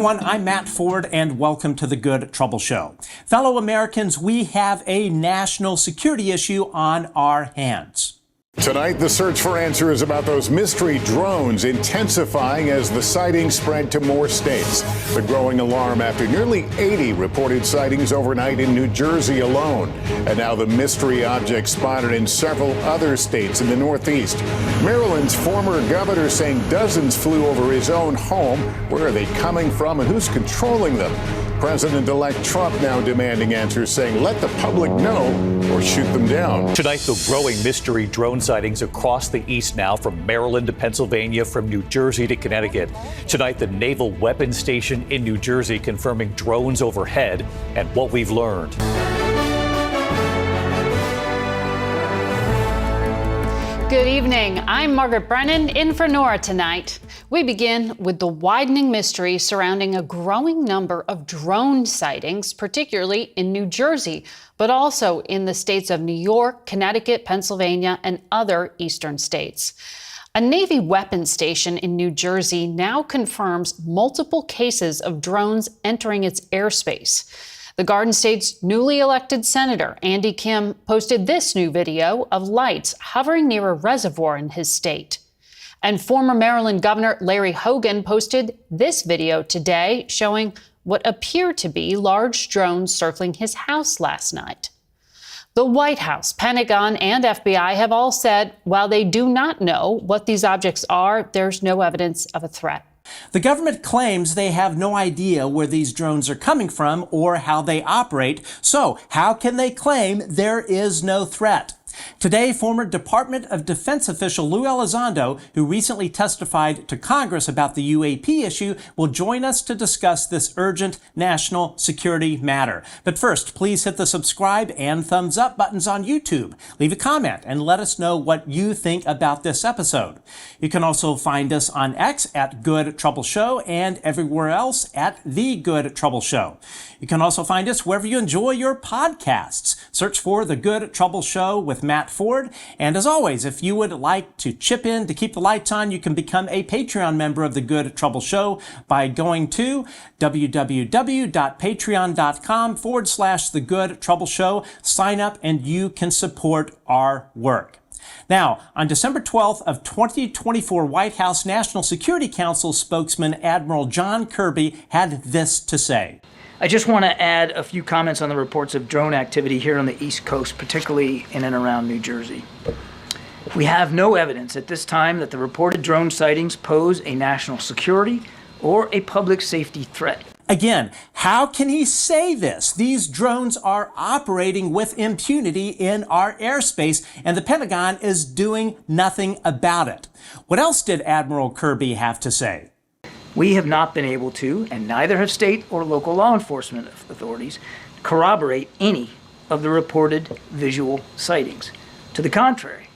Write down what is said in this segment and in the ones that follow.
everyone, I'm Matt Ford, and welcome to the Good Trouble Show. Fellow Americans, we have a national security issue on our hands. Tonight, the search for answers about those mystery drones intensifying as the sightings spread to more states. The growing alarm after nearly 80 reported sightings overnight in New Jersey alone. And now the mystery object spotted in several other states in the Northeast. Maryland's former governor saying dozens flew over his own home. Where are they coming from and who's controlling them? President-elect Trump now demanding answers, saying let the public know or shoot them down. Tonight, the growing mystery drone sightings across the east now, from Maryland to Pennsylvania, from New Jersey to Connecticut. Tonight, the Naval Weapons Station in New Jersey confirming drones overhead and what we've learned. Good evening. I'm Margaret Brennan, in for Nora tonight. We begin with the widening mystery surrounding a growing number of drone sightings, particularly in New Jersey, but also in the states of New York, Connecticut, Pennsylvania, and other eastern states. A Navy weapons station in New Jersey now confirms multiple cases of drones entering its airspace. The Garden State's newly elected Senator Andy Kim posted this new video of lights hovering near a reservoir in his state. And former Maryland Governor Larry Hogan posted this video today showing what appeared to be large drones circling his house last night. The White House, Pentagon, and FBI have all said while they do not know what these objects are, there's no evidence of a threat. The government claims they have no idea where these drones are coming from or how they operate. So how can they claim there is no threat? Today, former Department of Defense official Lue Elizondo, who recently testified to Congress about the UAP issue, will join us to discuss this urgent national security matter. But first, please hit the subscribe and thumbs up buttons on YouTube. Leave a comment and let us know what you think about this episode. You can also find us on X at Good Trouble Show and everywhere else at The Good Trouble Show. You can also find us wherever you enjoy your podcasts. Search for The Good Trouble Show with Matt Ford. And as always, if you would like to chip in to keep the lights on, you can become a Patreon member of The Good Trouble Show by going to www.patreon.com/The Good Trouble Show. Sign up and you can support our work. Now, on December 12th of 2024, White House National Security Council spokesman Admiral John Kirby had this to say. I just want to add a few comments on the reports of drone activity here on the East Coast, particularly in and around New Jersey. We have no evidence at this time that the reported drone sightings pose a national security or a public safety threat. Again, how can he say this? These drones are operating with impunity in our airspace, and the Pentagon is doing nothing about it. What else did Admiral Kirby have to say? We have not been able to, and neither have state or local law enforcement authorities, corroborate any of the reported visual sightings. To the contrary,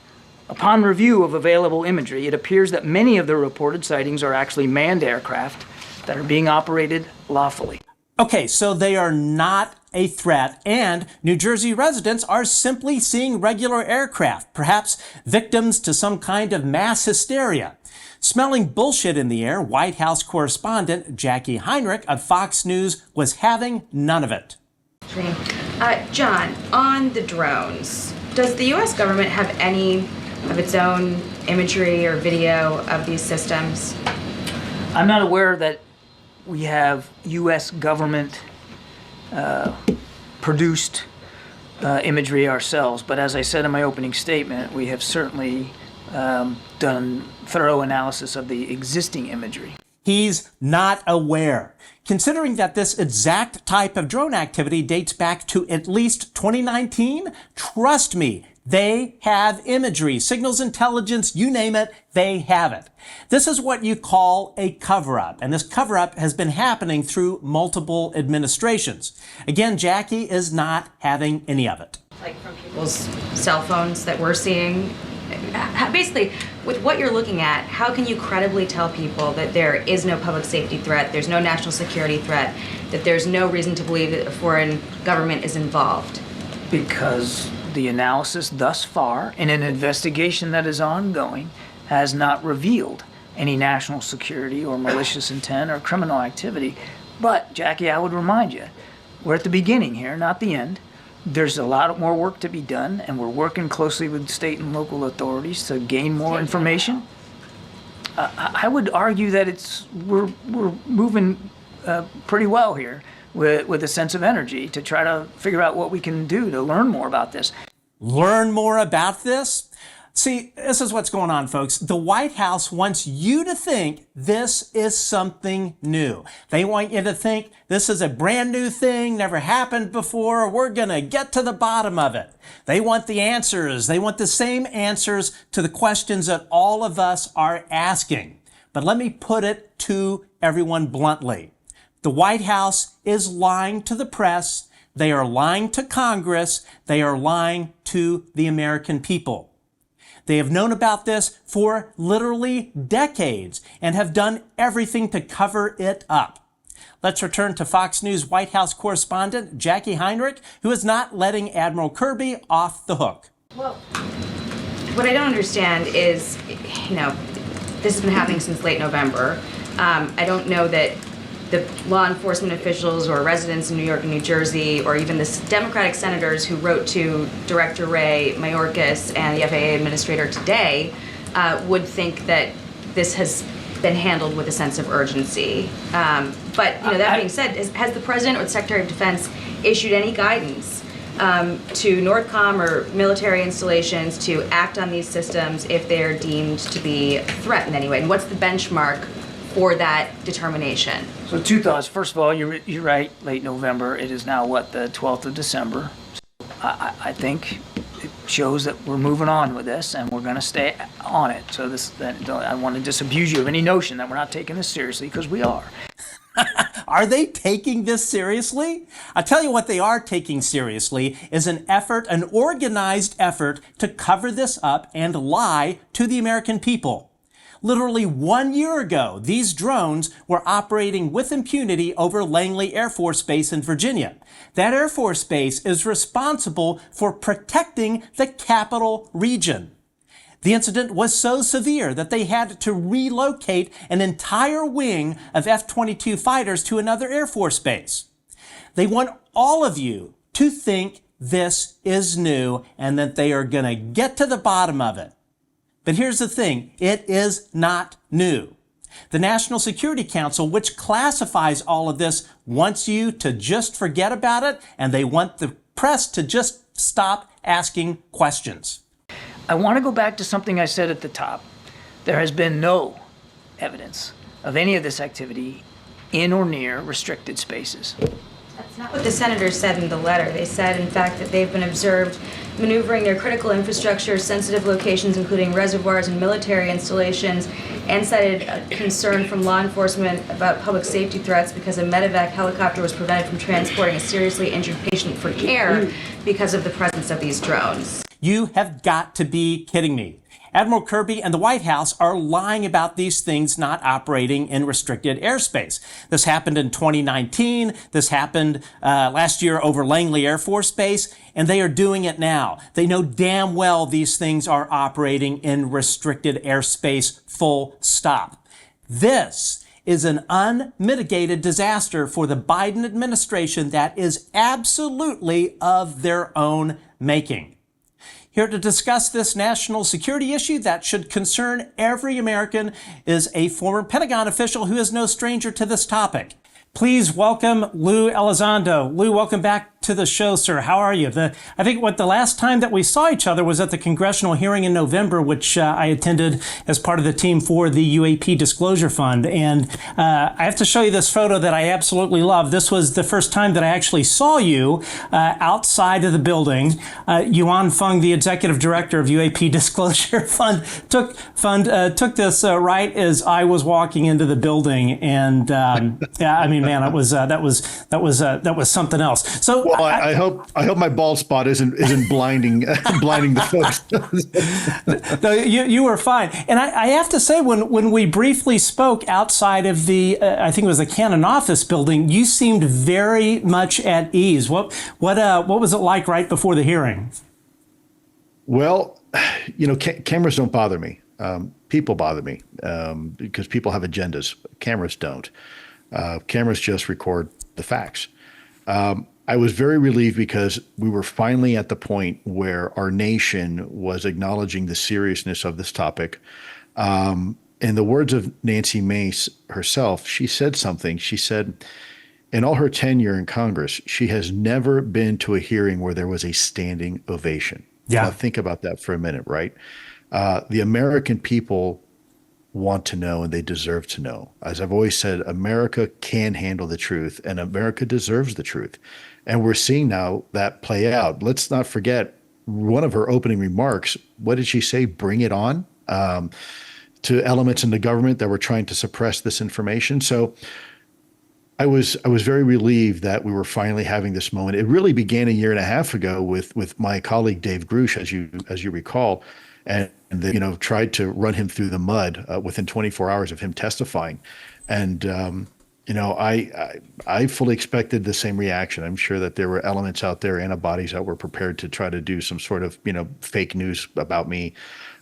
upon review of available imagery, it appears that many of the reported sightings are actually manned aircraft that are being operated lawfully. Okay, so they are not a threat, and New Jersey residents are simply seeing regular aircraft, perhaps victims to some kind of mass hysteria. Smelling bullshit in the air, White House correspondent Jackie Heinrich of Fox News was having none of it. John, on the drones, does the U.S. government have any of its own imagery or video of these systems? I'm not aware that we have U.S. government produced imagery ourselves, but as I said in my opening statement, we have certainly done thorough analysis of the existing imagery. He's not aware. Considering that this exact type of drone activity dates back to at least 2019, trust me, they have imagery, signals intelligence, you name it, they have it. This is what you call a cover-up, and this cover-up has been happening through multiple administrations. Again, Jackie is not having any of it. Like from people's cell phones that we're seeing? Basically, with what you're looking at, how can you credibly tell people that there is no public safety threat, there's no national security threat, that there's no reason to believe that a foreign government is involved? Because the analysis thus far, in an investigation that is ongoing, has not revealed any national security or malicious intent or criminal activity. But, Jackie, I would remind you, we're at the beginning here, not the end. There's a lot more work to be done, and we're working closely with state and local authorities to gain more information. I would argue that we're moving pretty well here with a sense of energy to try to figure out what we can do to learn more about this. Learn more about this? See, this is what's going on, folks. The White House wants you to think this is something new. They want you to think this is a brand new thing, never happened before. We're going to get to the bottom of it. They want the answers. They want the same answers to the questions that all of us are asking. But let me put it to everyone bluntly. The White House is lying to the press. They are lying to Congress. They are lying to the American people. They have known about this for literally decades and have done everything to cover it up. Let's return to Fox News White House correspondent Jackie Heinrich, who is not letting Admiral Kirby off the hook. Well, what I don't understand is, this has been happening since late November. I don't know that the law enforcement officials or residents in New York and New Jersey, or even the Democratic senators who wrote to Director Ray Mayorkas and the FAA administrator today would think that this has been handled with a sense of urgency. But that being said, has the President or the Secretary of Defense issued any guidance to NORTHCOM or military installations to act on these systems if they're deemed to be a threat in any way? And what's the benchmark for that determination? So two thoughts. First of all, you're right, late November. It is now, the 12th of December. So I think it shows that we're moving on with this, and we're going to stay on it. So I want to disabuse you of any notion that we're not taking this seriously, because we are. Are they taking this seriously? I tell you what they are taking seriously is an organized effort to cover this up and lie to the American people. Literally 1 year ago, these drones were operating with impunity over Langley Air Force Base in Virginia. That Air Force Base is responsible for protecting the capital region. The incident was so severe that they had to relocate an entire wing of F-22 fighters to another Air Force base. They want all of you to think this is new and that they are going to get to the bottom of it. But here's the thing, it is not new. The National Security Council, which classifies all of this, wants you to just forget about it, and they want the press to just stop asking questions. I want to go back to something I said at the top. There has been no evidence of any of this activity in or near restricted spaces. That's not what the senators said in the letter. They said, in fact, that they've been observed maneuvering their critical infrastructure, sensitive locations, including reservoirs and military installations, and cited a concern from law enforcement about public safety threats because a medevac helicopter was prevented from transporting a seriously injured patient for care because of the presence of these drones. You have got to be kidding me. Admiral Kirby and the White House are lying about these things not operating in restricted airspace. This happened in 2019. This happened last year over Langley Air Force Base, and they are doing it now. They know damn well these things are operating in restricted airspace, full stop. This is an unmitigated disaster for the Biden administration that is absolutely of their own making. Here to discuss this national security issue that should concern every American is a former Pentagon official who is no stranger to this topic. Please welcome Lue Elizondo. Lue, welcome back to the show, sir. How are you? I think the last time that we saw each other was at the congressional hearing in November, which I attended as part of the team for the UAP Disclosure Fund. And I have to show you this photo that I absolutely love. This was the first time that I actually saw you outside of the building. Yuan Feng, the executive director of UAP Disclosure Fund, took this right as I was walking into the building. And yeah, I mean, man, that was something else. So. Well, I hope my bald spot isn't blinding the folks. No, you were fine, and I have to say when we briefly spoke outside of the I think it was the Cannon office building, you seemed very much at ease. What was it like right before the hearing? Well, cameras don't bother me. People bother me because people have agendas. Cameras don't. Cameras just record the facts. I was very relieved because we were finally at the point where our nation was acknowledging the seriousness of this topic. In the words of Nancy Mace herself, she said something. She said, in all her tenure in Congress, she has never been to a hearing where there was a standing ovation. Yeah. Now think about that for a minute, right? The American people want to know and they deserve to know. As I've always said, America can handle the truth and America deserves the truth. And we're seeing now that play out. Let's not forget one of her opening remarks. What did she say? Bring it on to elements in the government that were trying to suppress this information. So I was very relieved that we were finally having this moment. It really began a year and a half ago with my colleague Dave Grush, as you recall, and they, tried to run him through the mud within 24 hours of him testifying. And I fully expected the same reaction. I'm sure that there were elements out there, antibodies that were prepared to try to do some sort of fake news about me,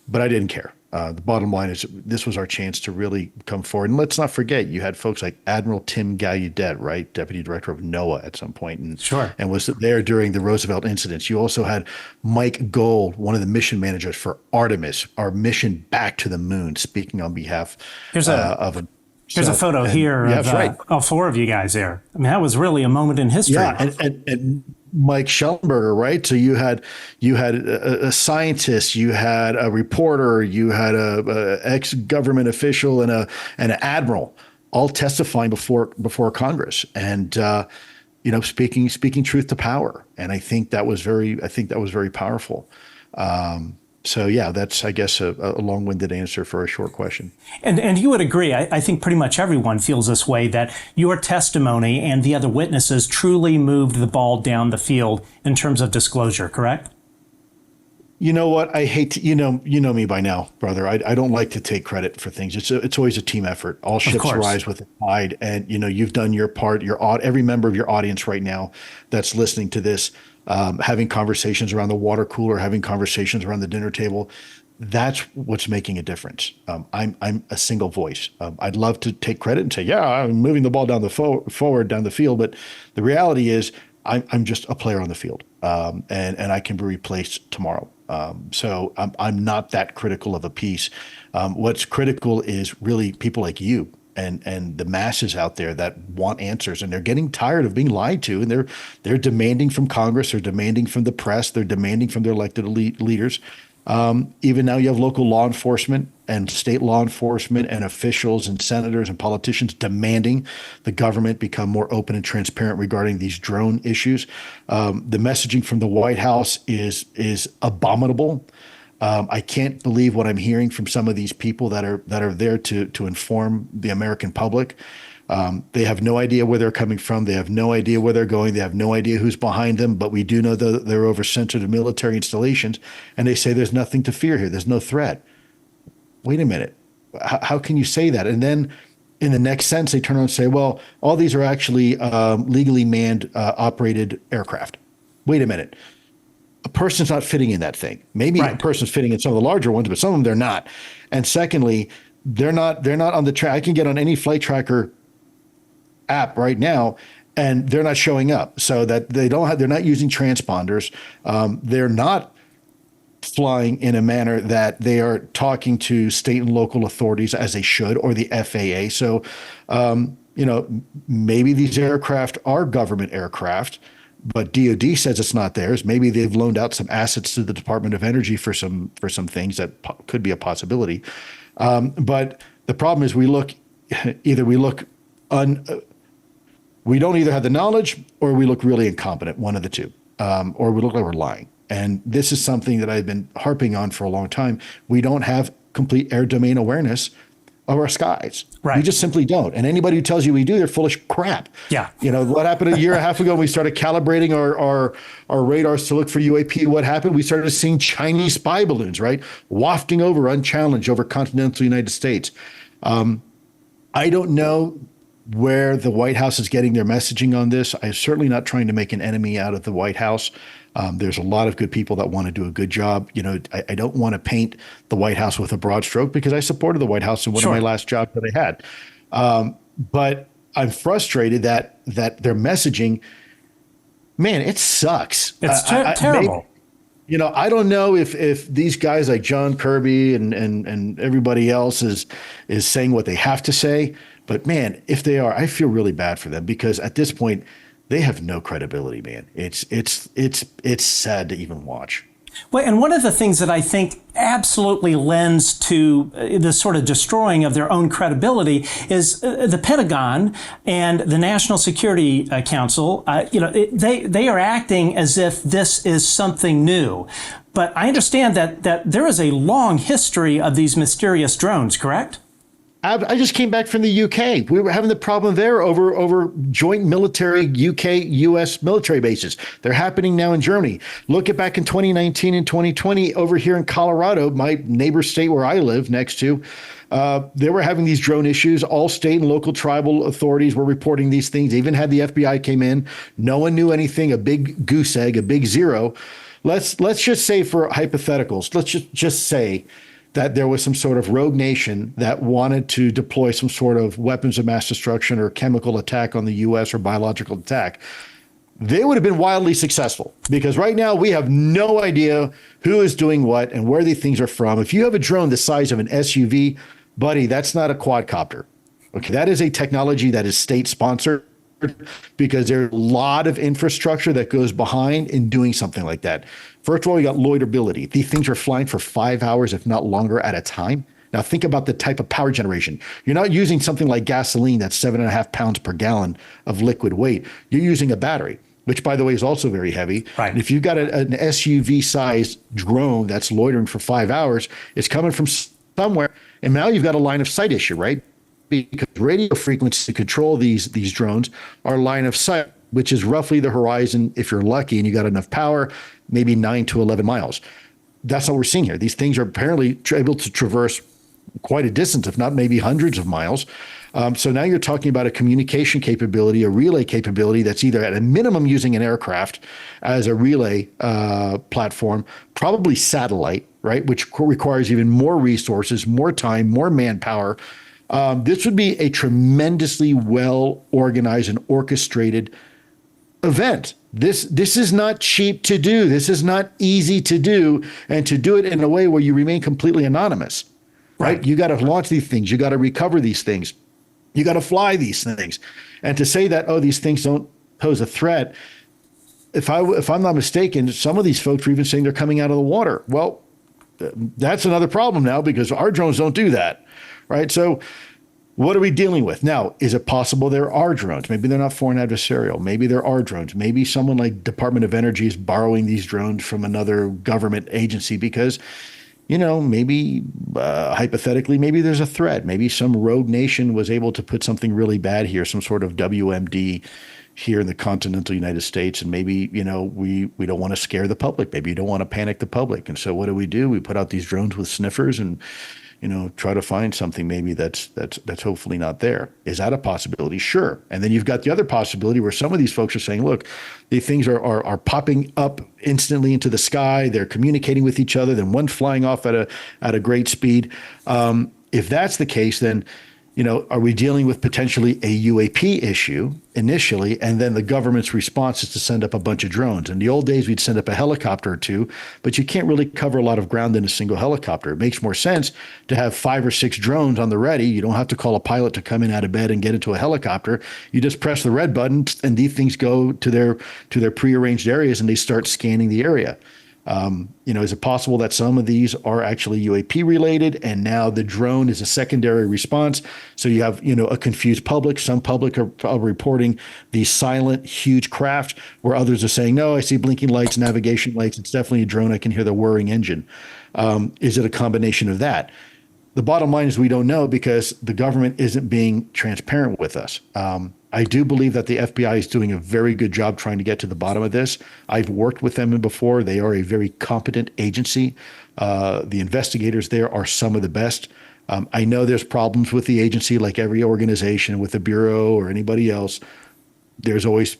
but I didn't care. The bottom line is this was our chance to really come forward. And let's not forget, you had folks like Admiral Tim Gallaudet, right, Deputy Director of NOAA at some point, and was there during the Roosevelt incidents. You also had Mike Gold, one of the mission managers for Artemis, our mission back to the moon, speaking on behalf There's a photo here of all four of you guys there. I mean, that was really a moment in history. Yeah, and Mike Schellenberger, right? So you had a scientist, you had a reporter, you had a ex-government official, and an admiral, all testifying before Congress, and speaking truth to power. And I think that was very powerful. So yeah, that's, I guess, a long-winded answer for a short question. And you would agree, I think pretty much everyone feels this way, that your testimony and the other witnesses truly moved the ball down the field in terms of disclosure, correct? You know what? I hate to, you know me by now, brother. I don't like to take credit for things. It's always a team effort. All ships rise with the tide, and you've done your part. Every member of your audience right now that's listening to this, having conversations around the water cooler, having conversations around the dinner table, that's what's making a difference. I'm a single voice. I'd love to take credit and say, yeah, I'm moving the ball down the forward down the field, but the reality is I'm just a player on the field, and I can be replaced tomorrow. So I'm not that critical of a piece. What's critical is really people like you and the masses out there that want answers, and they're getting tired of being lied to, and they're demanding from Congress, they're demanding from the press, they're demanding from their elected leaders. Even now you have local law enforcement and state law enforcement and officials and senators and politicians demanding the government become more open and transparent regarding these drone issues. The messaging from the White House is abominable. I can't believe what I'm hearing from some of these people that are there to inform the American public. They have no idea where they're coming from. They have no idea where they're going. They have no idea who's behind them. But we do know that they're over sensitive military installations, and they say there's nothing to fear here. There's no threat. Wait a minute. How can you say that? And then in the next sentence, they turn around and say, well, all these are actually legally manned, operated aircraft. Wait a minute. A person's not fitting in that thing. Maybe a person's fitting in some of the larger ones, but some of them they're not. And secondly, they're not on the track. I can get on any flight tracker app right now, and they're not showing up. So that they're not using transponders. They're not flying in a manner that they are talking to state and local authorities as they should, or the FAA. So, maybe these aircraft are government aircraft, but DOD says it's not theirs. Maybe they've loaned out some assets to the Department of Energy for some things that could be a possibility. But the problem is we don't either have the knowledge or we look really incompetent, one of the two, or we look like we're lying. And this is something that I've been harping on for a long time. We don't have complete air domain awareness of our skies. Right. We just simply don't. And anybody who tells you we do, they're full of crap. Yeah. What happened a year and a half ago when we started calibrating our radars to look for UAP? What happened? We started seeing Chinese spy balloons, right? Wafting over unchallenged over continental United States. I don't know where the White House is getting their messaging on this. I'm certainly not trying to make an enemy out of the White House. There's a lot of good people that want to do a good job. You know, I don't want to paint the White House with a broad stroke because I supported the White House in one of my last jobs that I had. But I'm frustrated that their messaging, man, it sucks. It's terrible. You know, I don't know if these guys like John Kirby and everybody else is saying what they have to say, but man, if they are, I feel really bad for them because at this point they have no credibility, man. It's sad to even watch. Well, and one of the things that I think absolutely lends to the sort of destroying of their own credibility is the Pentagon and the National Security Council. They are acting as if this is something new. But I understand that there is a long history of these mysterious drones, correct? I just came back from the UK. We were having the problem there over joint military UK-US military bases. They're happening now in Germany. Look at back in 2019 and 2020 over here in Colorado, my neighbor state where I live next to. They were having these drone issues. All state and local tribal authorities were reporting these things. Even had the FBI came in. No one knew anything. A big goose egg, a big zero. Let's just say for hypotheticals, let's just say that there was some sort of rogue nation that wanted to deploy some sort of weapons of mass destruction or chemical attack on the U.S. or biological attack. They would have been wildly successful because right now we have no idea who is doing what and where these things are from. If you have a drone the size of an SUV, buddy, that's not a quadcopter. Okay, that is a technology that is state sponsored because there's a lot of infrastructure that goes behind in doing something like that. First of all, you got loiterability. These things are flying for 5 hours, if not longer, at a time. Now think about the type of power generation. You're not using something like gasoline that's 7.5 pounds per gallon of liquid weight. You're using a battery, which, by the way, is also very heavy. Right. And if you've got an SUV-sized drone that's loitering for 5 hours, it's coming from somewhere, and now you've got a line of sight issue, right? Because radio frequencies to control these drones are line of sight, which is roughly the horizon, if you're lucky and you got enough power, maybe 9 to 11 miles. That's what we're seeing here. These things are apparently able to traverse quite a distance, if not maybe hundreds of miles. So now you're talking about a communication capability, a relay capability that's either at a minimum using an aircraft as a relay platform, probably satellite, right, which requires even more resources, more time, more manpower. This would be a tremendously well-organized and orchestrated event. This is not cheap to do. This is not easy to do, and to do it in a way where you remain completely anonymous, right? You got to launch these things. You got to recover these things. You got to fly these things. And to say that, oh, these things don't pose a threat, if I'm not mistaken, some of these folks are even saying they're coming out of the water. Well, that's another problem now because our drones don't do that, right? So what are we dealing with? Now, is it possible there are drones? Maybe they're not foreign adversarial. Maybe there are drones. Maybe someone like Department of Energy is borrowing these drones from another government agency because, you know, maybe hypothetically, maybe there's a threat. Maybe some rogue nation was able to put something really bad here, some sort of WMD here in the continental United States. And maybe, you know, we don't want to scare the public. Maybe you don't want to panic the public. And so what do? We put out these drones with sniffers and, you know, try to find something maybe that's hopefully not there. Is that a possibility? Sure. And then you've got the other possibility where some of these folks are saying, look, these things are popping up instantly into the sky. They're communicating with each other. Then one's flying off at a great speed. If that's the case, then, you know, are we dealing with potentially a UAP issue initially, and then the government's response is to send up a bunch of drones? In the old days, we'd send up a helicopter or two, but you can't really cover a lot of ground in a single helicopter. It makes more sense to have 5 or 6 drones on the ready. You don't have to call a pilot to come in out of bed and get into a helicopter. You just press the red button, and these things go to their prearranged areas, and they start scanning the area. You know, is it possible that some of these are actually UAP related and now the drone is a secondary response? So you have, you know, a confused public. Some public are reporting these silent, huge craft where others are saying, no, I see blinking lights, navigation lights. It's definitely a drone. I can hear the whirring engine. Is it a combination of that? The bottom line is we don't know because the government isn't being transparent with us. I do believe that the FBI is doing a very good job trying to get to the bottom of this. I've worked with them before. They are a very competent agency. The investigators there are some of the best. I know there's problems with the agency, like every organization, with the Bureau or anybody else. There's always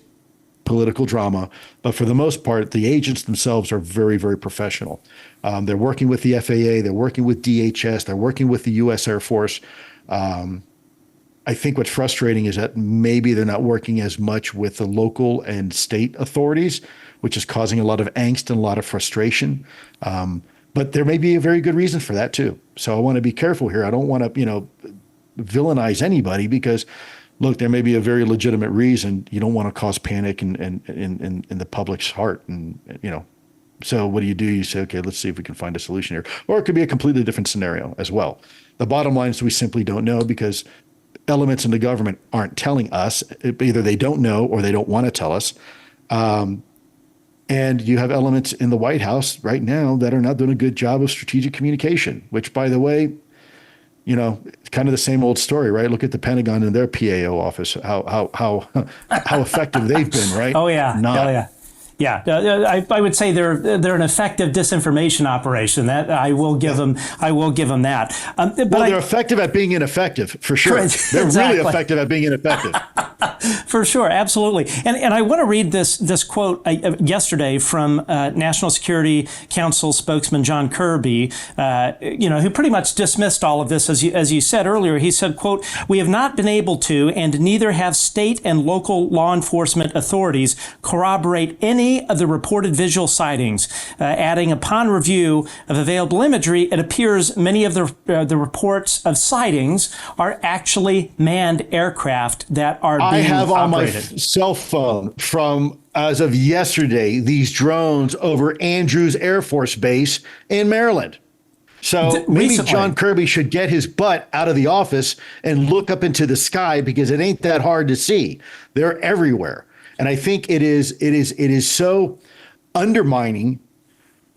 political drama. But for the most part, the agents themselves are very, very professional. They're working with the FAA, they're working with DHS, they're working with the U.S. Air Force. I think what's frustrating is that maybe they're not working as much with the local and state authorities, which is causing a lot of angst and a lot of frustration. But there may be a very good reason for that too. So I want to be careful here. I don't want to, villainize anybody because, look, there may be a very legitimate reason. You don't want to cause panic in the public's heart, and So what do? You say, okay, let's see if we can find a solution here, or it could be a completely different scenario as well. The bottom line is we simply don't know because elements in the government aren't telling us. Either they don't know or they don't want to tell us. And you have elements in the White House right now that are not doing a good job of strategic communication, which, by the way, it's kind of the same old story, right? Look at the Pentagon and their PAO office, how effective they've been, right? Oh, yeah. Not. Oh, yeah. Yeah, I would say they're an effective disinformation operation. That I will give them. I will give them that. But they're effective at being ineffective, for sure. They're really effective at being ineffective. For sure, absolutely. And I want to read this quote yesterday from National Security Council spokesman John Kirby, who pretty much dismissed all of this, as you said earlier. He said, quote, "We have not been able to, and neither have state and local law enforcement authorities, corroborate any of the reported visual sightings." Adding, upon review of available imagery, it appears many of the reports of sightings are actually manned aircraft that are being operated. I have on my cell phone from, as of yesterday, these drones over Andrews Air Force Base in Maryland. So maybe John Kirby should get his butt out of the office and look up into the sky, because it ain't that hard to see. They're everywhere. And I think it is so undermining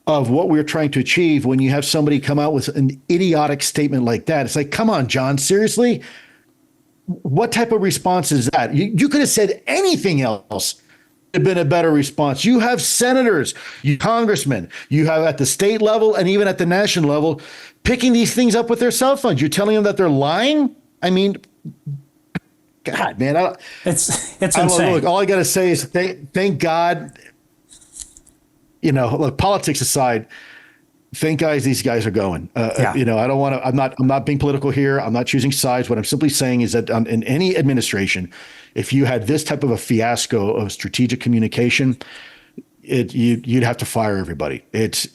of what we're trying to achieve when you have somebody come out with an idiotic statement like that. It's like, come on, John, seriously? What type of response is that? You could have said anything else. It'd been a better response. You have senators, you congressmen, you have at the state level and even at the national level picking these things up with their cell phones. You're telling them that they're lying? I mean, God, man, it's insane. Look, all I got to say is thank God. Look, politics aside, thank God these guys are going. I don't want to. I'm not being political here. I'm not choosing sides. What I'm simply saying is that in any administration, if you had this type of a fiasco of strategic communication, you'd have to fire everybody. It's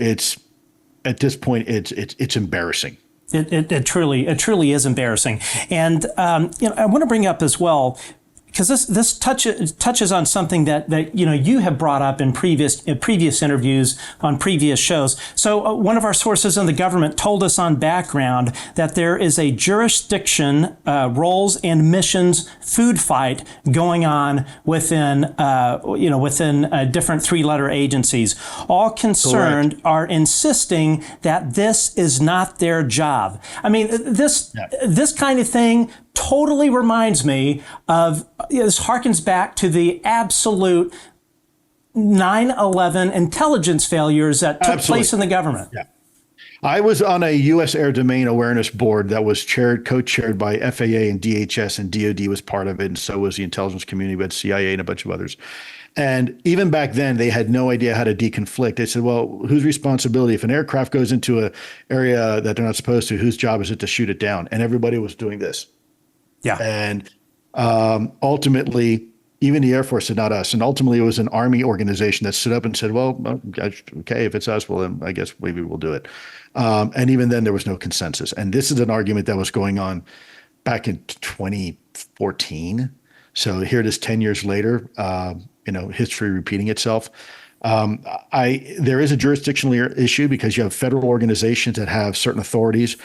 at this point, it's embarrassing. It truly is embarrassing. And I want to bring up as well, because this touches on something that you have brought up in previous interviews on previous shows. So one of our sources in the government told us on background that there is a jurisdiction, roles and missions food fight going on within different 3-letter agencies. All concerned Correct. are insisting that this is not their job. I mean, this kind of thing totally reminds me of, this harkens back to the absolute 9/11 intelligence failures that took place in the government. Yeah. I was on a U.S. Air Domain Awareness Board that was co-chaired by FAA and DHS, and DoD was part of it, and so was the intelligence community, but CIA and a bunch of others. And even back then, they had no idea how to deconflict. They said, well, whose responsibility? If an aircraft goes into an area that they're not supposed to, whose job is it to shoot it down? And everybody was doing this. Yeah. And ultimately, even the Air Force said, not us. And ultimately, it was an Army organization that stood up and said, well, okay, if it's us, well, then I guess maybe we'll do it. And even then, there was no consensus. And this is an argument that was going on back in 2014. So here it is 10 years later, history repeating itself. There is a jurisdictional issue because you have federal organizations that have certain authorities.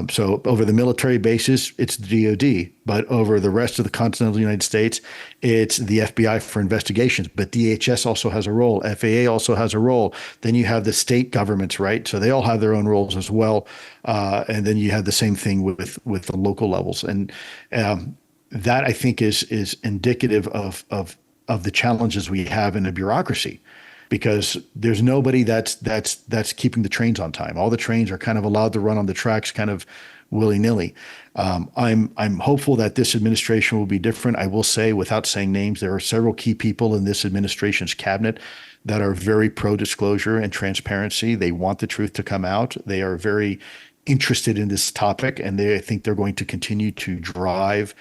So over the military bases, it's the DoD, but over the rest of the continental United States, it's the FBI for investigations. But DHS also has a role. FAA also has a role. Then you have the state governments, right? So they all have their own roles as well. And then you have the same thing with the local levels. And that, I think, is indicative of the challenges we have in the bureaucracy. because there's nobody that's keeping the trains on time. All the trains are kind of allowed to run on the tracks kind of willy-nilly. I'm hopeful that this administration will be different. I will say, without saying names, there are several key people in this administration's cabinet that are very pro-disclosure and transparency. They want the truth to come out. They are very interested in this topic, and I think they're going to continue to drive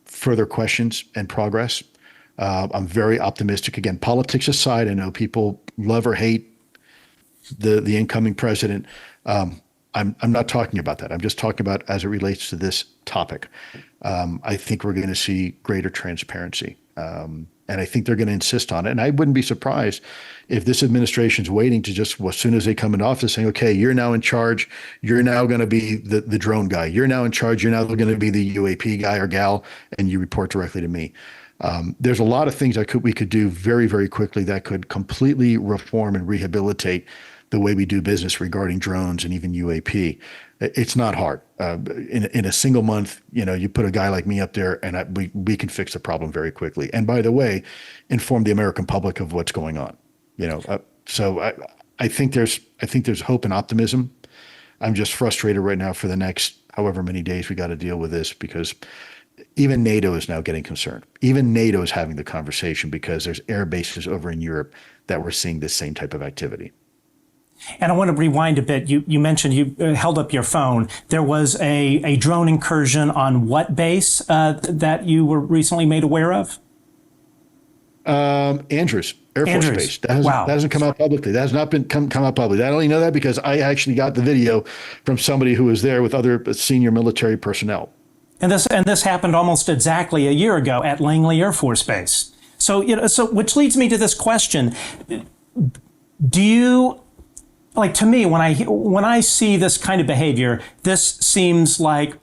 further questions and progress. I'm very optimistic. Again, politics aside, I know people love or hate the incoming president. I'm not talking about that. I'm just talking about as it relates to this topic. I think we're going to see greater transparency. And I think they're going to insist on it. And I wouldn't be surprised if this administration's waiting to just, as soon as they come into office, saying, okay, you're now in charge. You're now going to be the drone guy. You're now in charge. You're now going to be the UAP guy or gal, and you report directly to me. There's a lot of things we could do very, very quickly that could completely reform and rehabilitate the way we do business regarding drones and even UAP. It's not hard. In a single month, you put a guy like me up there, and we can fix the problem very quickly. And by the way, inform the American public of what's going on. So I think there's hope and optimism. I'm just frustrated right now for the next however many days we got to deal with this, because even NATO is now getting concerned. Even NATO is having the conversation because there's air bases over in Europe that we're seeing this same type of activity. And I want to rewind a bit. You mentioned you held up your phone. There was a drone incursion on what base that you were recently made aware of? Andrews Air Force Andrews. Base. That hasn't come out publicly. That has not been come out publicly. I only know that because I actually got the video from somebody who was there with other senior military personnel. And this happened almost exactly a year ago at Langley Air Force Base. So which leads me to this question: do you? To me, when I see this kind of behavior, this seems like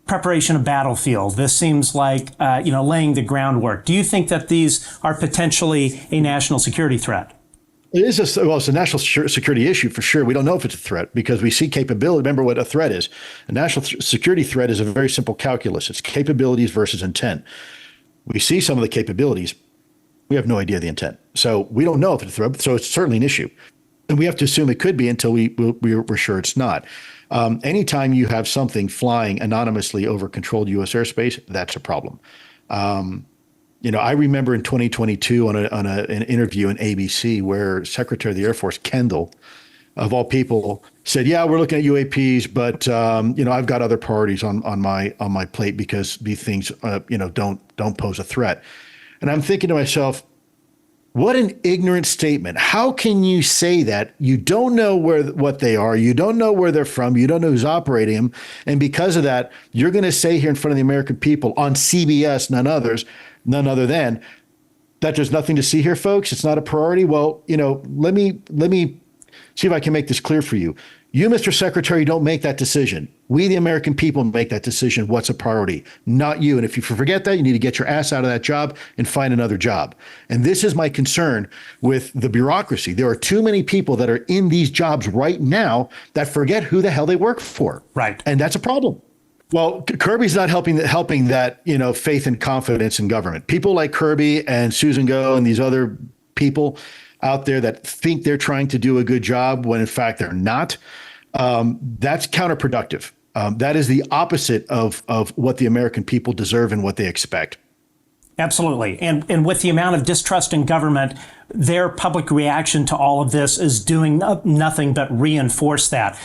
preparation of battlefield. This seems like laying the groundwork. Do you think that these are potentially a national security threat? It's a national security issue for sure. We don't know if it's a threat because we see capability. Remember what a threat is. A national security threat is a very simple calculus. It's capabilities versus intent. We see some of the capabilities. We have no idea the intent. So we don't know if it's a threat. So it's certainly an issue. And we have to assume it could be until we're sure it's not. Anytime you have something flying anonymously over controlled U.S. airspace, that's a problem. I remember in 2022 on an interview in ABC where Secretary of the Air Force Kendall, of all people, said, "Yeah, we're looking at UAPs, but I've got other priorities on my plate because these things don't pose a threat." And I'm thinking to myself, what an ignorant statement. How can you say that? You don't know what they are. You don't know where they're from. You don't know who's operating them. And because of that, you're going to say here in front of the American people on CBS, none other than, that there's nothing to see here, folks. It's not a priority. Well, let me see if I can make this clear for you. You, Mr. Secretary, don't make that decision. We, the American people, make that decision. What's a priority? Not you. And if you forget that, you need to get your ass out of that job and find another job. And this is my concern with the bureaucracy. There are too many people that are in these jobs right now that forget who the hell they work for. Right. And that's a problem. Well, Kirby's not helping that, faith and confidence in government. People like Kirby and Susan Go and these other people out there that think they're trying to do a good job when in fact they're not. That's counterproductive. That is the opposite of what the American people deserve and what they expect. Absolutely. And with the amount of distrust in government, their public reaction to all of this is doing nothing but reinforce that.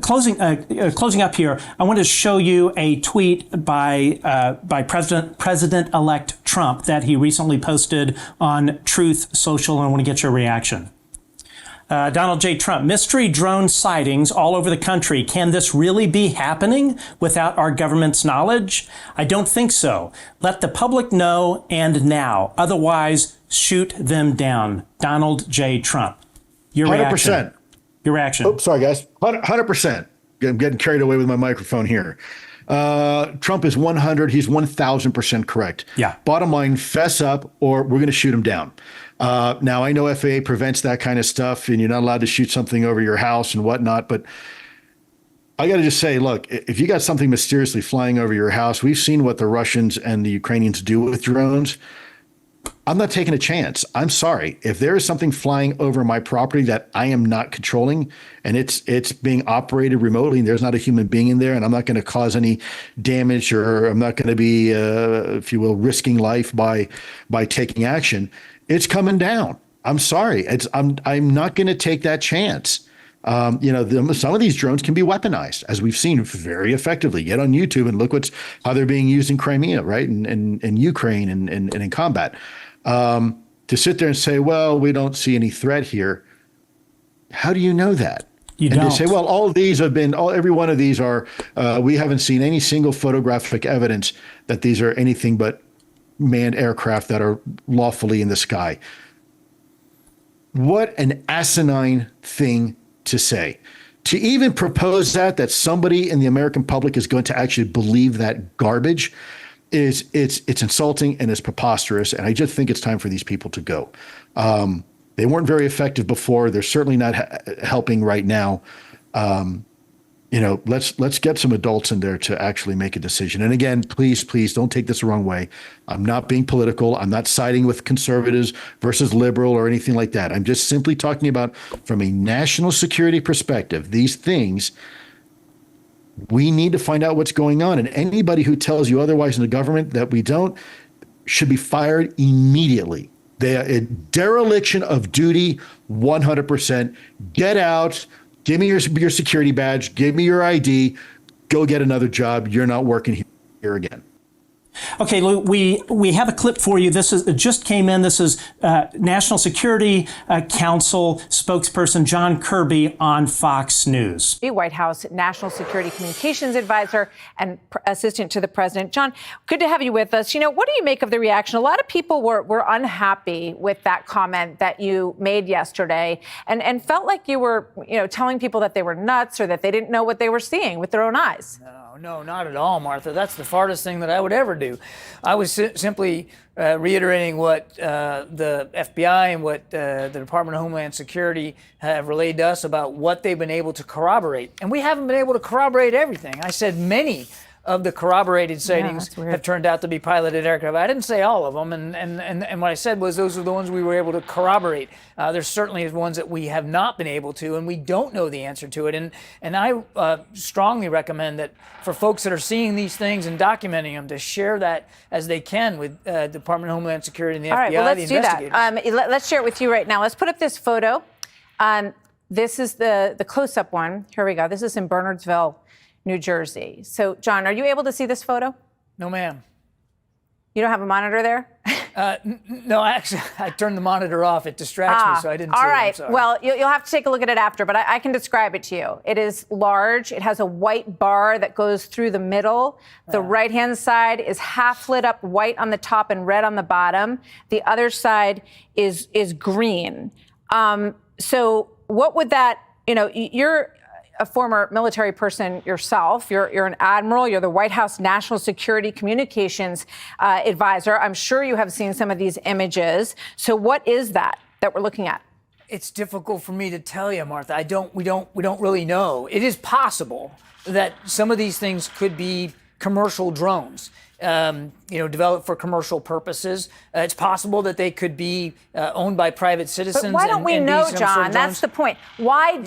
Closing up here, I want to show you a tweet by President-elect Trump that he recently posted on Truth Social, and I want to get your reaction. Donald J. Trump, mystery drone sightings all over the country. Can this really be happening without our government's knowledge? I don't think so. Let the public know and now. Otherwise, shoot them down. Donald J. Trump. Your 100%. reaction. Your reaction. Oh, sorry, guys. 100%. I'm getting carried away with my microphone here. Trump is 100. He's 1,000% correct. Yeah. Bottom line, fess up or we're going to shoot him down. Now, I know FAA prevents that kind of stuff and you're not allowed to shoot something over your house and whatnot. But I got to just say, look, if you got something mysteriously flying over your house, we've seen what the Russians and the Ukrainians do with drones. I'm not taking a chance. I'm sorry. If there is something flying over my property that I am not controlling and it's being operated remotely and there's not a human being in there and I'm not going to cause any damage or I'm not going to be, if you will, risking life by taking action, it's coming down. I'm sorry. I'm not going to take that chance. Some of these drones can be weaponized, as we've seen very effectively. Get on YouTube and look how they're being used in Crimea, right? And Ukraine and in combat. To sit there and say, well, we don't see any threat here. How do you know that? You and don't. They say, well, every one of these are, we haven't seen any single photographic evidence that these are anything but manned aircraft that are lawfully in the sky. What an asinine thing to say. To even propose that somebody in the American public is going to actually believe that garbage it's insulting and it's preposterous. And I just think it's time for these people to go. They weren't very effective before. They're certainly not helping right now. Let's get some adults in there to actually make a decision. And again, please don't take this the wrong way. I'm not being political. I'm not siding with conservatives versus liberal or anything like that. I'm just simply talking about from a national security perspective, these things. We need to find out what's going on. And anybody who tells you otherwise in the government that we don't should be fired immediately. They are a dereliction of duty, 100%. Get out. Give me your security badge. Give me your ID. Go get another job. You're not working here again. Okay, Lou, we have a clip for you. It just came in. This is National Security Council spokesperson John Kirby on Fox News. The White House National Security Communications Advisor and Assistant to the President. John, good to have you with us. What do you make of the reaction? A lot of people were unhappy with that comment that you made yesterday and felt like you were, telling people that they were nuts or that they didn't know what they were seeing with their own eyes. No, not at all, Martha. That's the farthest thing that I would ever do. I was simply reiterating what the FBI and what the Department of Homeland Security have relayed to us about what they've been able to corroborate. And we haven't been able to corroborate everything. I said many of the corroborated sightings have turned out to be piloted aircraft. I didn't say all of them, and what I said was those are the ones we were able to corroborate. There's certainly ones that we have not been able to, and we don't know the answer to it. And I strongly recommend that for folks that are seeing these things and documenting them to share that as they can with the Department of Homeland Security and the FBI, all right, well, let's the do investigators. That. Let's share it with you right now. Let's put up this photo. This is the close-up one. Here we go. This is in Bernardsville, New Jersey. So, John, are you able to see this photo? No, ma'am. You don't have a monitor there? No, actually, I turned the monitor off. It distracts me, so I didn't see it. All right. I'm sorry. Well, you'll have to take a look at it after, but I can describe it to you. It is large. It has a white bar that goes through the middle. The right-hand side is half lit up white on the top and red on the bottom. The other side is green. So what would that, you're a former military person yourself. You're an admiral. You're the White House National Security Communications Advisor. I'm sure you have seen some of these images. So what is that we're looking at? It's difficult for me to tell you, Martha. We don't really know. It is possible that some of these things could be commercial drones, developed for commercil purposes. It's possible that they could be owned by private citizens. But why don't we know, John? That's the point. Why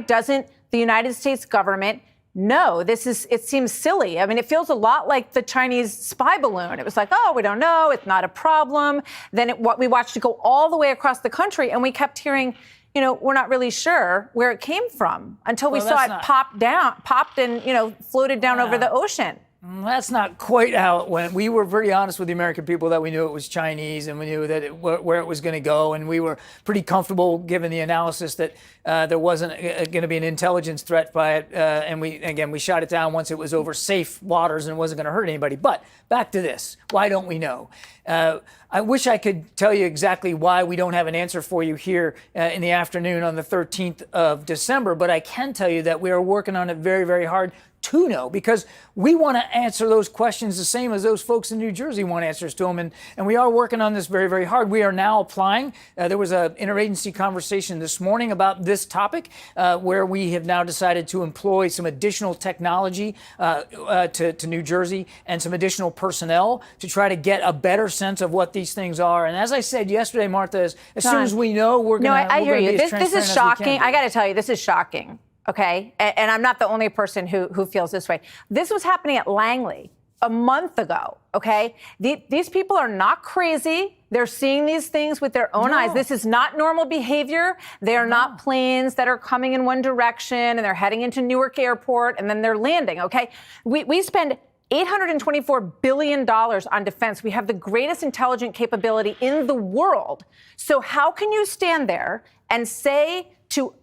doesn't the United States government know? It seems silly. I mean, it feels a lot like the Chinese spy balloon. It was like, oh, we don't know. It's not a problem. Then we watched it go all the way across the country, and we kept hearing, we're not really sure where it came from until we saw it popped and, floated down over the ocean. That's not quite how it went. We were pretty honest with the American people that we knew it was Chinese and we knew that where it was going to go. And we were pretty comfortable, given the analysis, that there wasn't going to be an intelligence threat by it. And we shot it down once it was over safe waters and it wasn't going to hurt anybody. But back to this. Why don't we know? I wish I could tell you exactly why we don't have an answer for you here in the afternoon on the 13th of December. But I can tell you that we are working on it very, very hard to know, because we want to answer those questions the same as those folks in New Jersey want answers to them. And we are working on this very, very hard. We are now applying. There was an interagency conversation this morning about this topic where we have now decided to employ some additional technology to New Jersey and some additional personnel to try to get a better sense of what these things are. And as I said yesterday, Martha, as soon as we know, we're going to. I hear you. Be This is shocking. I got to tell you, this is shocking. Okay, and I'm not the only person who feels this way. This was happening at Langley a month ago. Okay, these people are not crazy. They're seeing these things with their own eyes. This is not normal behavior. They are not planes that are coming in one direction and they're heading into Newark Airport and then they're landing. Okay, we spend $824 billion on defense. We have the greatest intelligent capability in the world. So how can you stand there and say to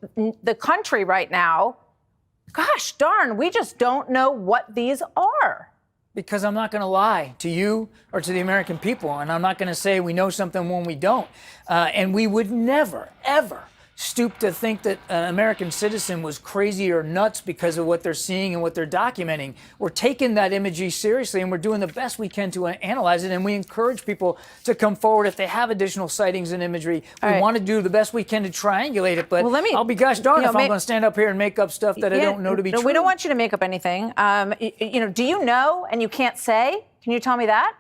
the country right now, gosh darn, we just don't know what these are? Because I'm not going to lie to you or to the American people, and I'm not going to say we know something when we don't. And we would never, ever stoop to think that an American citizen was crazy or nuts because of what they're seeing and what they're documenting. We're taking that imagery seriously, and we're doing the best we can to analyze it, and we encourage people to come forward if they have additional sightings and imagery. We want to do the best we can to triangulate it, but I'll be gosh darn if I'm going to stand up here and make up stuff that I don't know to be true. We don't want you to make up anything. Do you know and you can't say? Can you tell me that?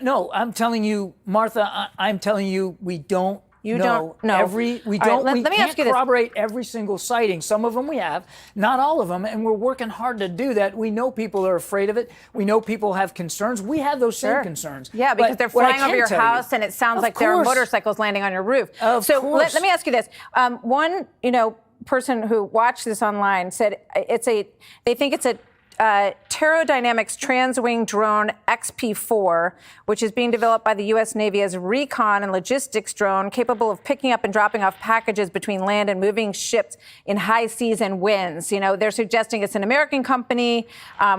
No, I'm telling you, Martha, I'm telling you we don't. You don't know. We can't corroborate every single sighting. Some of them we have, not all of them, and we're working hard to do that. We know people are afraid of it. We know people have concerns. We have those same concerns. Yeah, because they're flying over your house, and it sounds like there are motorcycles landing on your roof. Let me ask you this. One, person who watched this online said they think it's a Pterodynamics Transwing Drone XP4, which is being developed by the U.S. Navy as a recon and logistics drone capable of picking up and dropping off packages between land and moving ships in high seas and winds. They're suggesting it's an American company.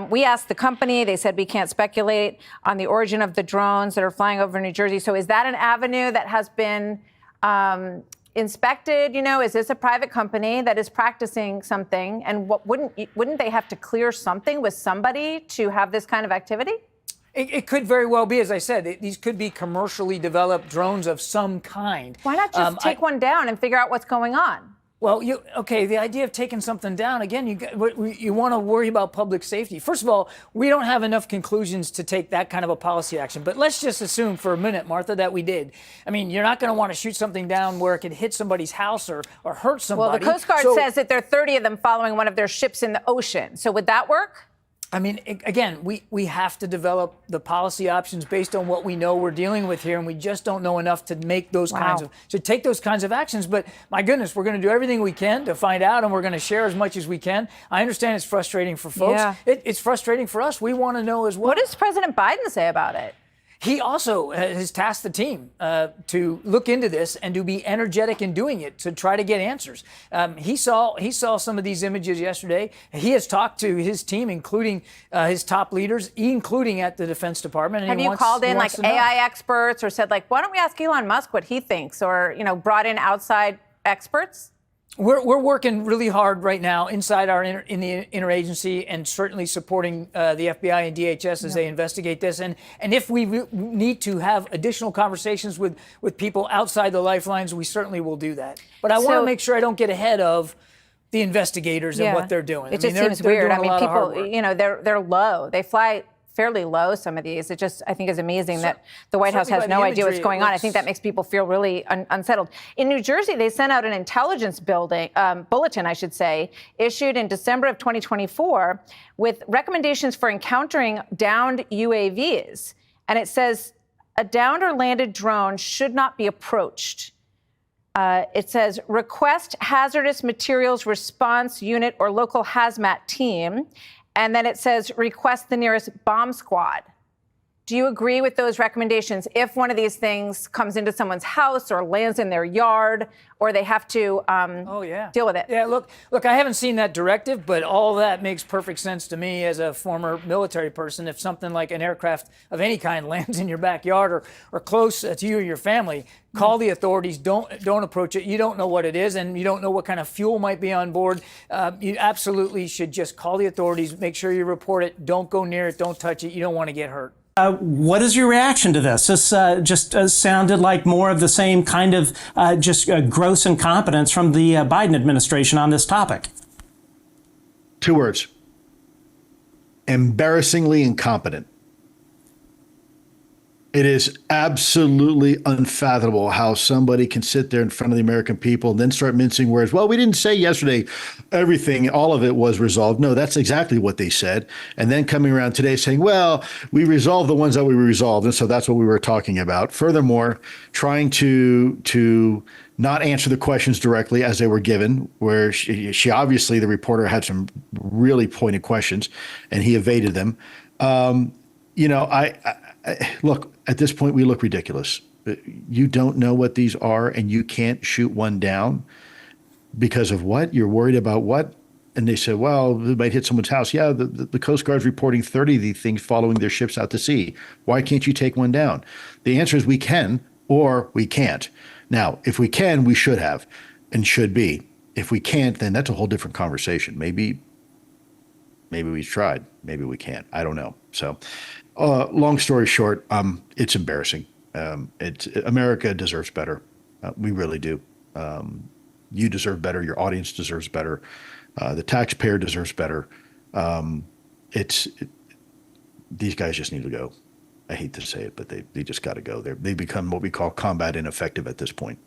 We asked the company. They said we can't speculate on the origin of the drones that are flying over New Jersey. So is that an avenue that has been inspected? Is this a private company that is practicing something? And wouldn't they have to clear something with somebody to have this kind of activity? It could very well be, as I said, these could be commercially developed drones of some kind. Why not just take one down and figure out what's going on? Well, the idea of taking something down, again, you want to worry about public safety. First of all, we don't have enough conclusions to take that kind of a policy action. But let's just assume for a minute, Martha, that we did. I mean, you're not going to want to shoot something down where it could hit somebody's house or hurt somebody. Well, the Coast Guard says that there are 30 of them following one of their ships in the ocean. So would that work? I mean, again, we have to develop the policy options based on what we know we're dealing with here, and we just don't know enough to make those to take those kinds of actions. But my goodness, we're going to do everything we can to find out, and we're going to share as much as we can. I understand it's frustrating for folks. Yeah. It's frustrating for us. We want to know as well. What does President Biden say about it? He also has tasked the team to look into this and to be energetic in doing it to try to get answers. He saw some of these images yesterday. He has talked to his team, including his top leaders, including at the Defense Department. And Have you called in like AI experts or said like, why don't we ask Elon Musk what he thinks, or brought in outside experts? We're working really hard right now inside in the interagency, and certainly supporting the FBI and DHS as they investigate this. And if we need to have additional conversations with people outside the lifelines, we certainly will do that. But I want to make sure I don't get ahead of the investigators and what they're doing. It just seems weird. I mean, people, they're low. They fly fairly low, some of these. It just, I think, is amazing that the White House has no idea what's going on. I think that makes people feel really unsettled. In New Jersey, they sent out an intelligence bulletin, I should say, issued in December of 2024 with recommendations for encountering downed UAVs. And it says a downed or landed drone should not be approached. It says request hazardous materials response unit or local hazmat team. And then it says, request the nearest bomb squad. Do you agree with those recommendations if one of these things comes into someone's house or lands in their yard, or they have to deal with it? Yeah, look, I haven't seen that directive, but all that makes perfect sense to me as a former military person. If something like an aircraft of any kind lands in your backyard or close to you or your family, call the authorities. Don't approach it. You don't know what it is, and you don't know what kind of fuel might be on board. You absolutely should just call the authorities. Make sure you report it. Don't go near it. Don't touch it. You don't want to get hurt. What is your reaction to this? This just sounded like more of the same kind of gross incompetence from the Biden administration on this topic. 2 words. Embarrassingly incompetent. It is absolutely unfathomable how somebody can sit there in front of the American people and then start mincing words. Well, we didn't say yesterday everything, all of it was resolved. No, that's exactly what they said. And then coming around today saying, well, we resolved the ones that we resolved. And so that's what we were talking about. Furthermore, trying to not answer the questions directly as they were given, where she obviously, the reporter had some really pointed questions and he evaded them. Look, at this point, we look ridiculous. You don't know what these are, and you can't shoot one down because of what? You're worried about what? And they said, well, it might hit someone's house. Yeah, the Coast Guard's reporting 30 of these things following their ships out to sea. Why can't you take one down? The answer is we can or we can't. Now, if we can, we should have and should be. If we can't, then that's a whole different conversation. Maybe we've tried. Maybe we can't. I don't know. So long story short, it's embarrassing. America deserves better. We really do. You deserve better. Your audience deserves better. The taxpayer deserves better. These guys just need to go. I hate to say it, but they just got to go. They become what we call combat ineffective at this point.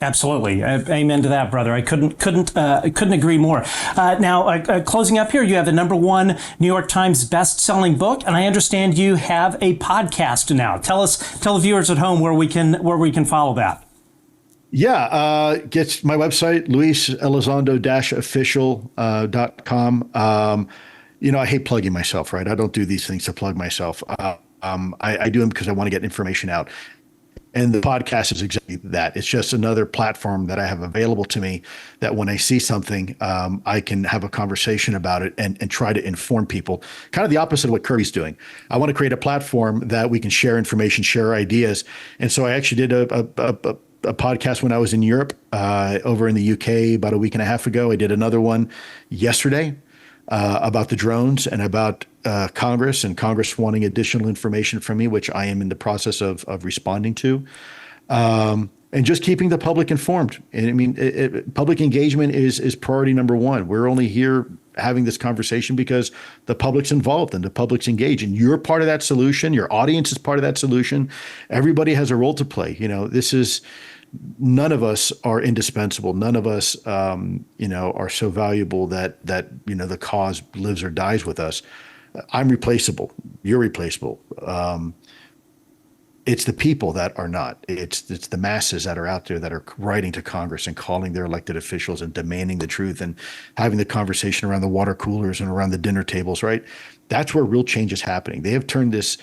Absolutely. Amen to that, brother. I couldn't agree more. Now, closing up here, you have the #1 New York Times best-selling book, and I understand you have a podcast now. Tell the viewers at home where we can follow that. Yeah, get my website, luiselizondo-official.com. I hate plugging myself, right? I don't do these things to plug myself. I do them because I want to get information out. And the podcast is exactly that. It's just another platform that I have available to me that when I see something, I can have a conversation about it and try to inform people. Kind of the opposite of what Kirby's doing. I want to create a platform that we can share information, share ideas. And so I actually did a podcast when I was in Europe, over in the UK about a week and a half ago. I did another one yesterday about the drones and about Congress and Congress wanting additional information from me, which I am in the process of responding to, and just keeping the public informed. And I mean, public engagement is priority #1. We're only here having this conversation because the public's involved and the public's engaged, and you're part of that solution. Your audience is part of that solution. Everybody has a role to play. None of us are indispensable. None of us, are so valuable that the cause lives or dies with us. I'm replaceable. You're replaceable. It's the people that are not. It's the masses that are out there that are writing to Congress and calling their elected officials and demanding the truth and having the conversation around the water coolers and around the dinner tables, right? That's where real change is happening. They have turned this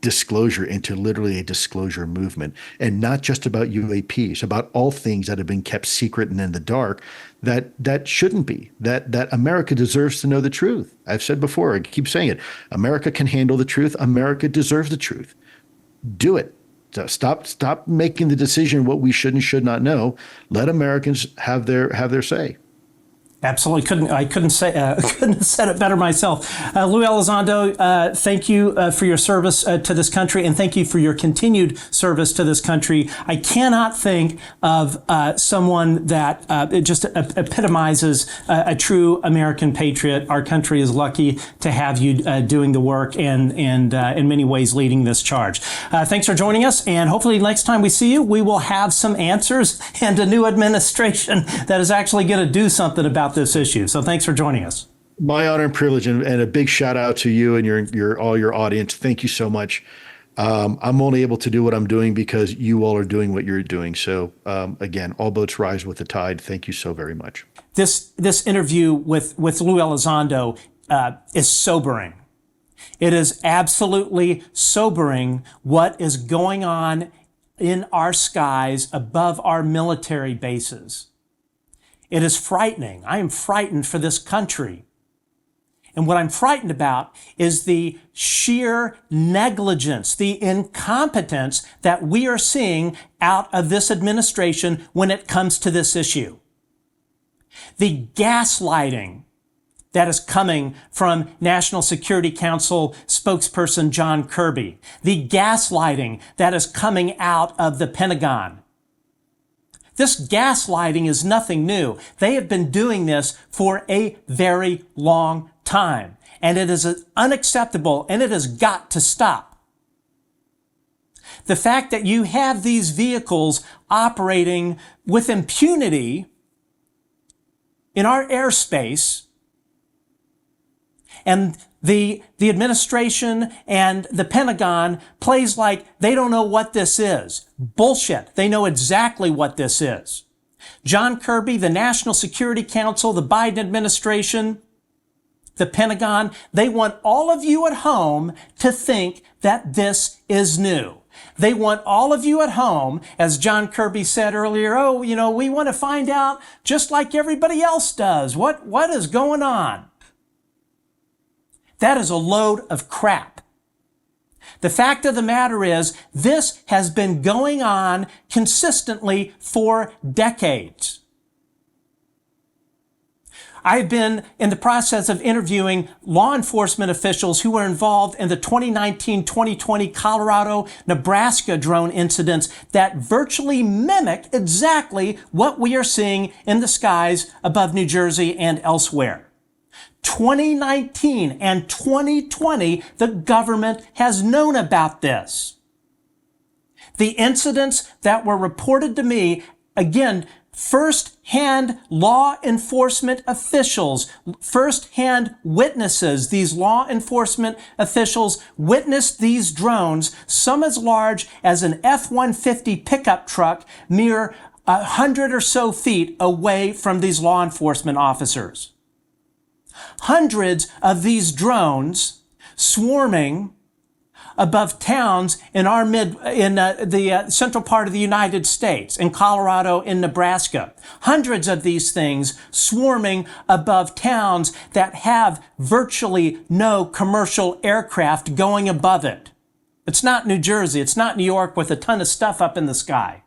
disclosure into literally a disclosure movement, and not just about UAPs, about all things that have been kept secret and in the dark that shouldn't be, that America deserves to know the truth. I've said before, I keep saying it, America can handle the truth. America deserves the truth. Do it. So stop making the decision what we should and should not know. Let Americans have their say. Absolutely. I couldn't have said it better myself. Lue Elizondo, thank you for your service to this country, and thank you for your continued service to this country. I cannot think of someone that just epitomizes a true American patriot. Our country is lucky to have you doing the work and in many ways leading this charge. Thanks for joining us, and hopefully next time we see you, we will have some answers and a new administration that is actually going to do something about this issue. So thanks for joining us. My honor and privilege, and a big shout out to you and all your audience. Thank you so much. I'm only able to do what I'm doing because you all are doing what you're doing. So again, all boats rise with the tide. Thank you so very much. This interview with Lue Elizondo is sobering. It is absolutely sobering what is going on in our skies above our military bases. It is frightening. I am frightened for this country. And what I'm frightened about is the sheer negligence, the incompetence that we are seeing out of this administration when it comes to this issue. The gaslighting that is coming from National Security Council spokesperson John Kirby. The gaslighting that is coming out of the Pentagon. This gaslighting is nothing new. They have been doing this for a very long time, and it is unacceptable, and it has got to stop. The fact that you have these vehicles operating with impunity in our airspace, and the administration and the Pentagon plays like they don't know what this is. Bullshit. They know exactly what this is. John Kirby, the National Security Council, the Biden administration, the Pentagon, they want all of you at home to think that this is new. They want all of you at home, as John Kirby said earlier, oh, you know, we want to find out just like everybody else does. What is going on? That is a load of crap. The fact of the matter is, this has been going on consistently for decades. I've been in the process of interviewing law enforcement officials who were involved in the 2019-2020 Colorado-Nebraska drone incidents that virtually mimic exactly what we are seeing in the skies above New Jersey and elsewhere. 2019 and 2020, the government has known about this. The incidents that were reported to me, again, first-hand law enforcement officials, first-hand witnesses, these law enforcement officials witnessed these drones, some as large as an F-150 pickup truck, mere 100 or so feet away from these law enforcement officers. Hundreds of these drones swarming above towns in the central part of the United States, in Colorado, in Nebraska. Hundreds of these things swarming above towns that have virtually no commercial aircraft going above it. It's not New Jersey. It's not New York with a ton of stuff up in the sky.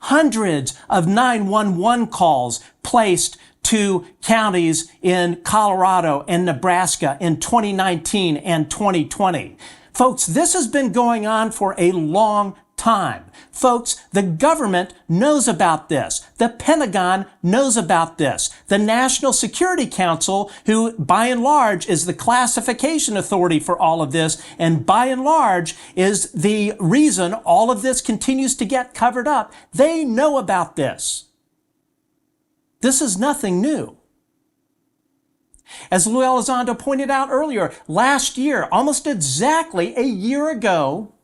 Hundreds of 911 calls placed to counties in Colorado and Nebraska in 2019 and 2020. Folks, this has been going on for a long time. Folks, the government knows about this. The Pentagon knows about this. The National Security Council, who by and large is the classification authority for all of this, and by and large is the reason all of this continues to get covered up, they know about this. This is nothing new. As Lue Elizondo pointed out earlier, last year, almost exactly a year ago,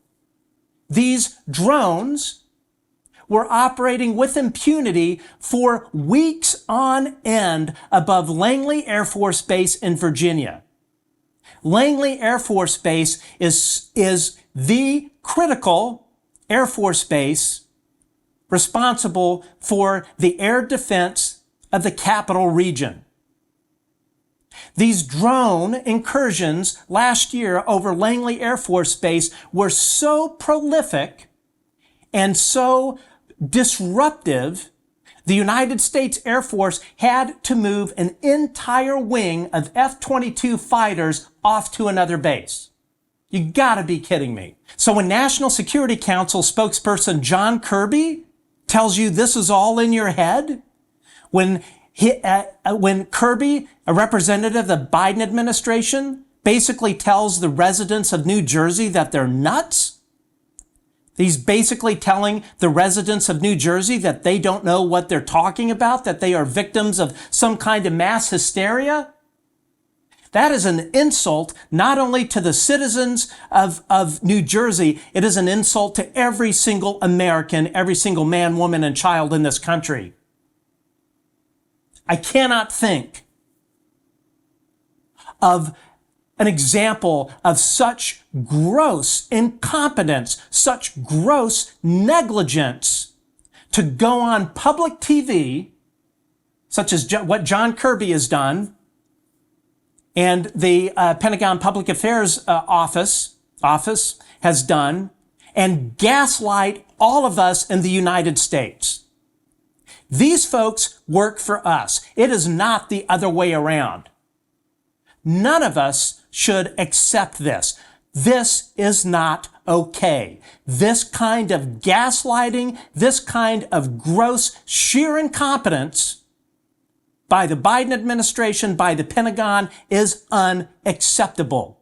these drones were operating with impunity for weeks on end above Langley Air Force Base in Virginia. Langley Air Force Base is the critical Air Force base responsible for the air defense of the capital region. These drone incursions last year over Langley Air Force Base were so prolific and so disruptive, the United States Air Force had to move an entire wing of F-22 fighters off to another base. You gotta be kidding me. So when National Security Council spokesperson John Kirby tells you this is all in your head, when Kirby, a representative of the Biden administration, basically tells the residents of New Jersey that they're nuts, he's basically telling the residents of New Jersey that they don't know what they're talking about, that they are victims of some kind of mass hysteria. That is an insult not only to the citizens of New Jersey, it is an insult to every single American, every single man, woman, and child in this country. I cannot think of an example of such gross incompetence, such gross negligence to go on public TV, such as what John Kirby has done, and the Pentagon Public Affairs Office has done, and gaslight all of us in the United States. These folks work for us. It is not the other way around. None of us should accept this. This is not okay. This kind of gaslighting, this kind of gross, sheer incompetence by the Biden administration, by the Pentagon, is unacceptable.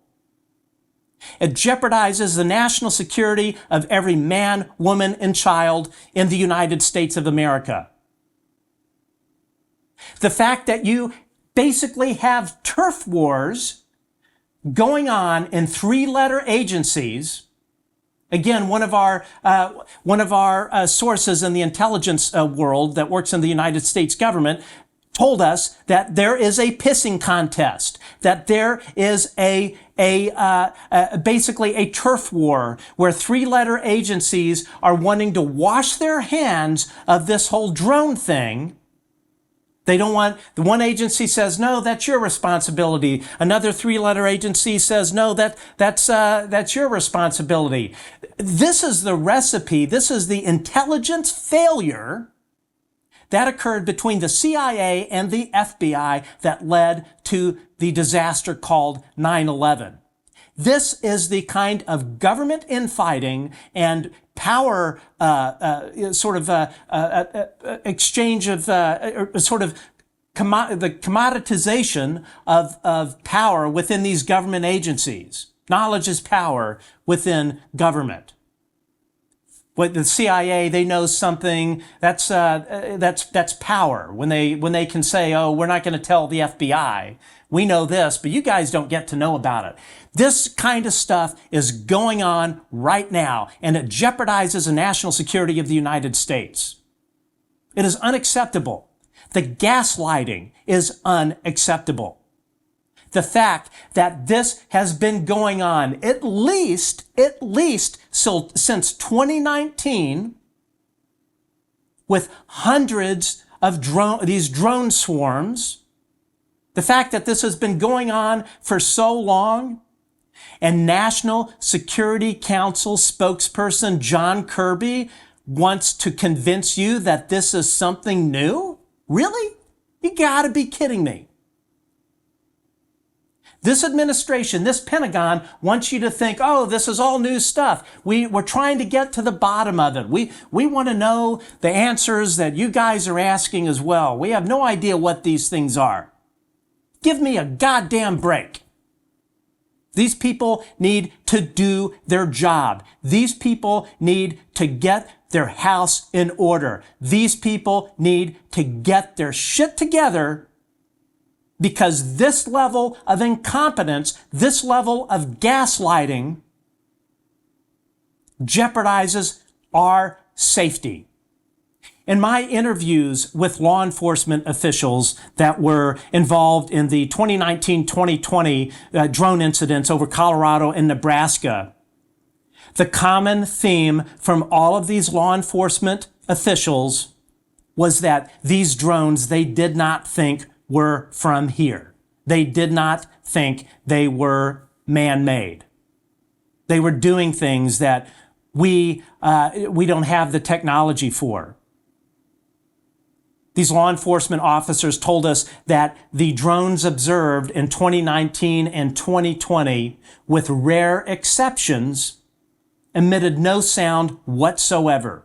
It jeopardizes the national security of every man, woman, and child in the United States of America. The fact that you basically have turf wars going on in three-letter agencies. Again, one of our sources in the intelligence world that works in the United States government told us that there is a pissing contest, that there is basically a turf war where three-letter agencies are wanting to wash their hands of this whole drone thing. They don't want, the one agency says, no, that's your responsibility. Another three-letter agency says, no, that's your responsibility. This is the recipe. This is the intelligence failure that occurred between the CIA and the FBI that led to the disaster called 9/11. This is the kind of government infighting and power exchange of the commoditization of power within these government agencies. Knowledge is power within government. With the CIA, they know something that's power. When they can say, oh, we're not going to tell the FBI. We know this, but you guys don't get to know about it. This kind of stuff is going on right now, and it jeopardizes the national security of the United States. It is unacceptable. The gaslighting is unacceptable. The fact that this has been going on at least since 2019 with hundreds of these drone swarms, the fact that this has been going on for so long, and National Security Council spokesperson John Kirby wants to convince you that this is something new? Really? You gotta be kidding me. This administration, this Pentagon wants you to think, oh, this is all new stuff. We're trying to get to the bottom of it. We want to know the answers that you guys are asking as well. We have no idea what these things are. Give me a goddamn break. These people need to do their job. These people need to get their house in order. These people need to get their shit together, because this level of incompetence, this level of gaslighting jeopardizes our safety. In my interviews with law enforcement officials that were involved in the 2019-2020 drone incidents over Colorado and Nebraska, the common theme from all of these law enforcement officials was that these drones, they did not think were from here. They did not think they were man-made. They were doing things that we don't have the technology for. These law enforcement officers told us that the drones observed in 2019 and 2020, with rare exceptions, emitted no sound whatsoever.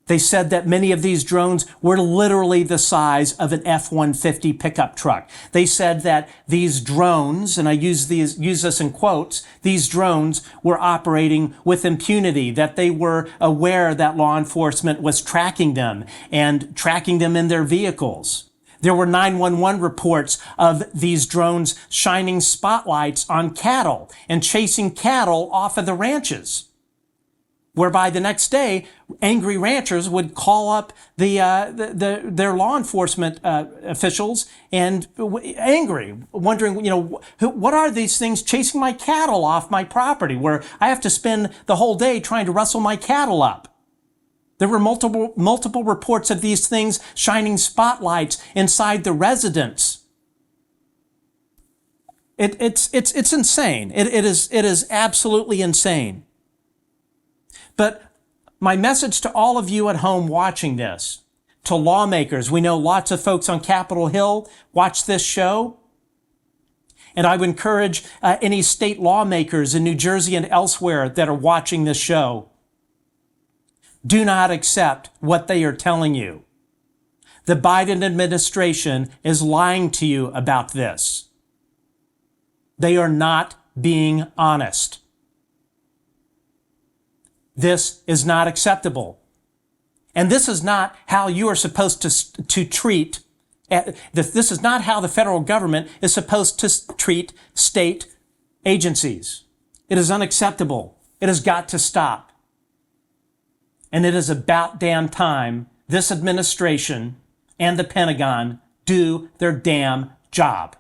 They said that many of these drones were literally the size of an F-150 pickup truck. They said that these drones, and I use this in quotes, these drones were operating with impunity, that they were aware that law enforcement was tracking them and tracking them in their vehicles. There were 911 reports of these drones shining spotlights on cattle and chasing cattle off of the ranches, whereby the next day, angry ranchers would call up their law enforcement officials and angry, wondering, what are these things chasing my cattle off my property, where I have to spend the whole day trying to rustle my cattle up. There were multiple reports of these things shining spotlights inside the residence. It's insane. It is absolutely insane. But my message to all of you at home watching this, to lawmakers, we know lots of folks on Capitol Hill watch this show. And I would encourage any state lawmakers in New Jersey and elsewhere that are watching this show, do not accept what they are telling you. The Biden administration is lying to you about this. They are not being honest. This is not acceptable. And this is not how you are supposed to treat, this is not how the federal government is supposed to treat state agencies. It is unacceptable. It has got to stop. And it is about damn time this administration and the Pentagon do their damn job.